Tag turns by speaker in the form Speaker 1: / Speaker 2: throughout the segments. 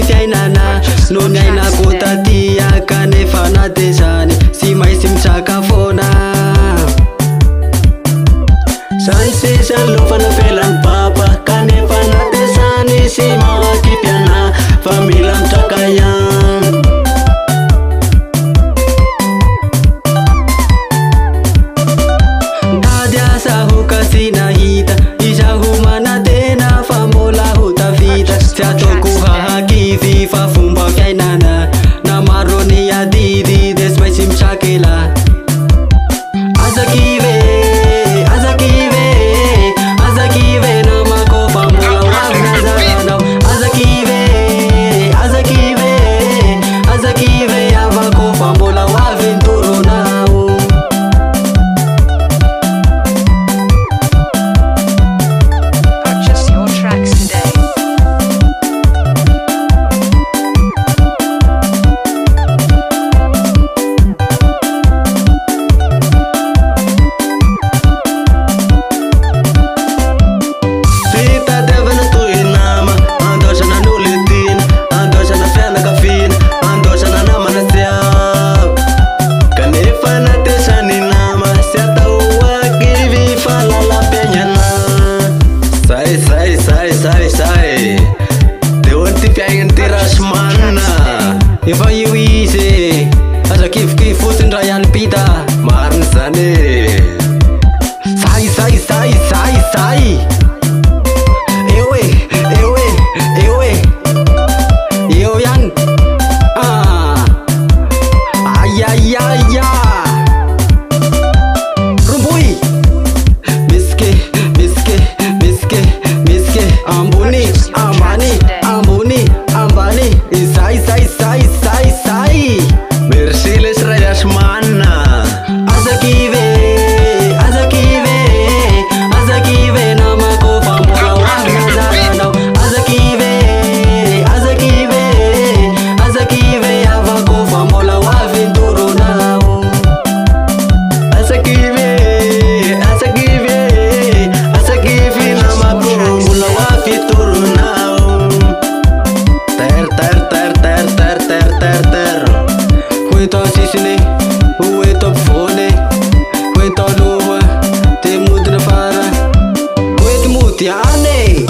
Speaker 1: fiainana no ny ainako tatia kanefa natezany sy maintsy mitsaka foana zany sisa lofana felany papa kanefa natezany sy makipiana fa mila mitsaka ihany dady asa ho kasi nahita izaho manatena fa mbola ho tavita tsy ataoko hahakivy fa fomba fiainana na maro ny adidy de tsy maintsy mitsakela azakive azakive azakive namako fa mbola hoavy nazaranao azakive azakive azakive avako fa mbola hoavy nitoronao
Speaker 2: Purchase your tracks today.
Speaker 1: Fitadiavana toy nama andosana n'olon-tiana andosana fianakaviana andosana namana jiaby kanefa natesany nama sy atao akivy fa lalam-piainana zay de ho ty fiaignany ty rasomanina efa io izy azakivikivy fotsiny raha ihany pita mariny zany zay eo ihany ayayaya romboy miske ambony ambany ambony ambany zay merci les rayasmanna azakive azakive azakive namako fa mbola hoavy nazaranao azakive azakive azakive avako fa mbola hoavy nitoronao azakive azakive azakive namako mbola hoavy nitoronao ter hoento sisiny hoento ampovoany hoento aloha de modina fara hoento mody any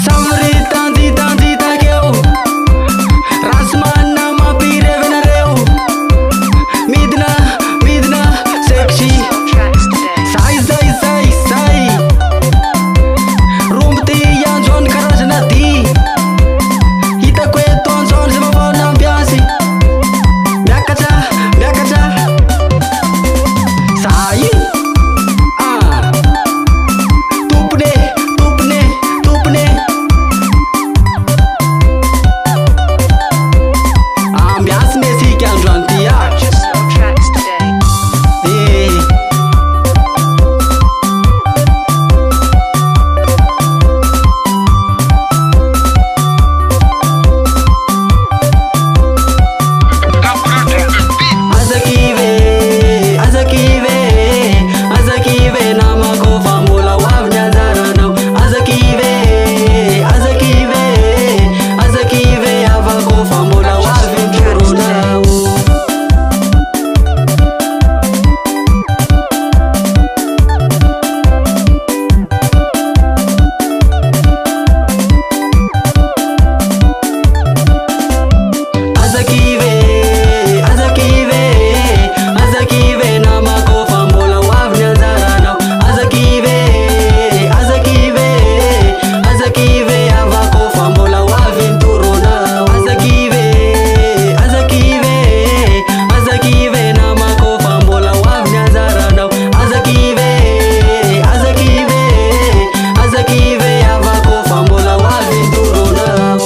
Speaker 1: samary tanditakeo rasmanina mampirevenareo midina sexy
Speaker 2: Tracks today.
Speaker 1: zay rombo ty anjony karazana dy hitako eto anjony zay mafana ambiasy miakatra zay tompone ambiasy mesika androany ty
Speaker 2: Purchase your tracks today.
Speaker 1: azakive namako fa mbola hoavy nazaranao azakive avako fa mbola hoavy nitoronao azakive namako fa mbola hoavy nazaranao azakive avako fa mbola hoavy nitoronao azakive namako fa mbola hoavy nazaranao azakive avako fa mbola hoavy nitoronao